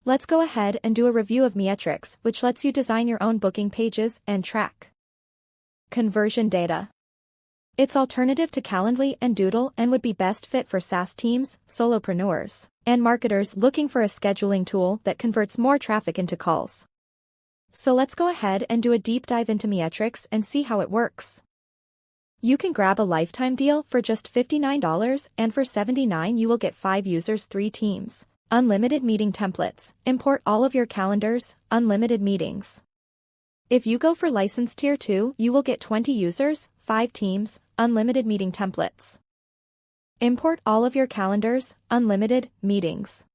Let's go ahead and do a review of Meettrics, which lets you design your own booking pages and track conversion data. It's alternative to Calendly and Doodle and would be best fit for SaaS teams, solopreneurs, and marketers looking for a scheduling tool that converts more traffic into calls. So let's go ahead and do a deep dive into Meettrics and see how it works. You can grab a lifetime deal for just $59, and for $79 you will get 5 users, 3 teams, unlimited meeting templates, import all of your calendars, unlimited meetings. If you go for license tier 2, you will get 20 users, 5 teams, unlimited meeting templates. Import all of your calendars, unlimited meetings.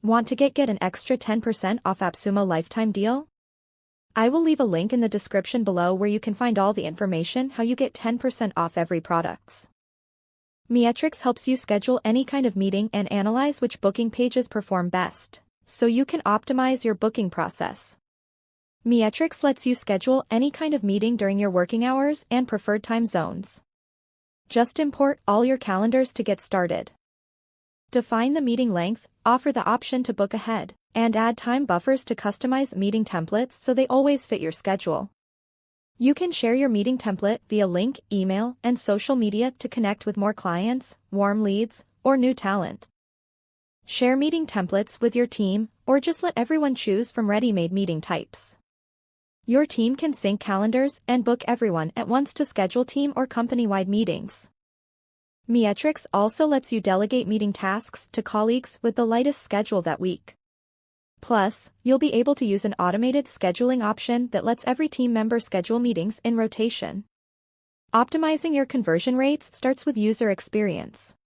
Want to get an extra 10% off Appsumo lifetime deal? I will leave a link in the description below where you can find all the information how you get 10% off every products. Meettrics helps you schedule any kind of meeting and analyze which booking pages perform best, so you can optimize your booking process. Meettrics lets you schedule any kind of meeting during your working hours and preferred time zones. Just import all your calendars to get started. Define the meeting length, offer the option to book ahead, and add time buffers to customize meeting templates so they always fit your schedule. You can share your meeting template via link, email, and social media to connect with more clients, warm leads, or new talent. Share meeting templates with your team, or just let everyone choose from ready-made meeting types. Your team can sync calendars and book everyone at once to schedule team or company-wide meetings. Meettrics also lets you delegate meeting tasks to colleagues with the lightest schedule that week. Plus, you'll be able to use an automated scheduling option that lets every team member schedule meetings in rotation. Optimizing your conversion rates starts with user experience,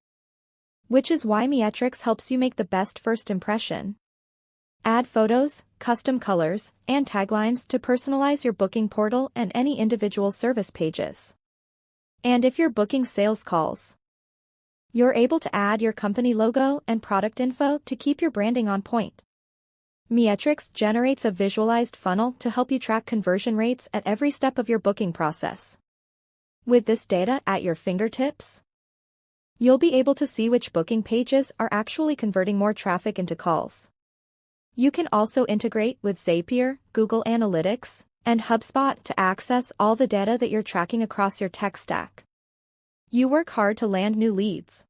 which is why Meettrics helps you make the best first impression. Add photos, custom colors, and taglines to personalize your booking portal and any individual service pages. And if you're booking sales calls, you're able to add your company logo and product info to keep your branding on point. Meettrics generates a visualized funnel to help you track conversion rates at every step of your booking process. With this data at your fingertips, you'll be able to see which booking pages are actually converting more traffic into calls. You can also integrate with Zapier, Google Analytics, and HubSpot to access all the data that you're tracking across your tech stack. You work hard to land new leads,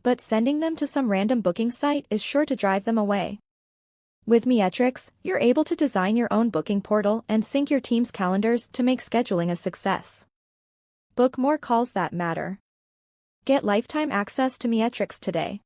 but sending them to some random booking site is sure to drive them away. With Meettrics, you're able to design your own booking portal and sync your team's calendars to make scheduling a success. Book more calls that matter. Get lifetime access to Meettrics today.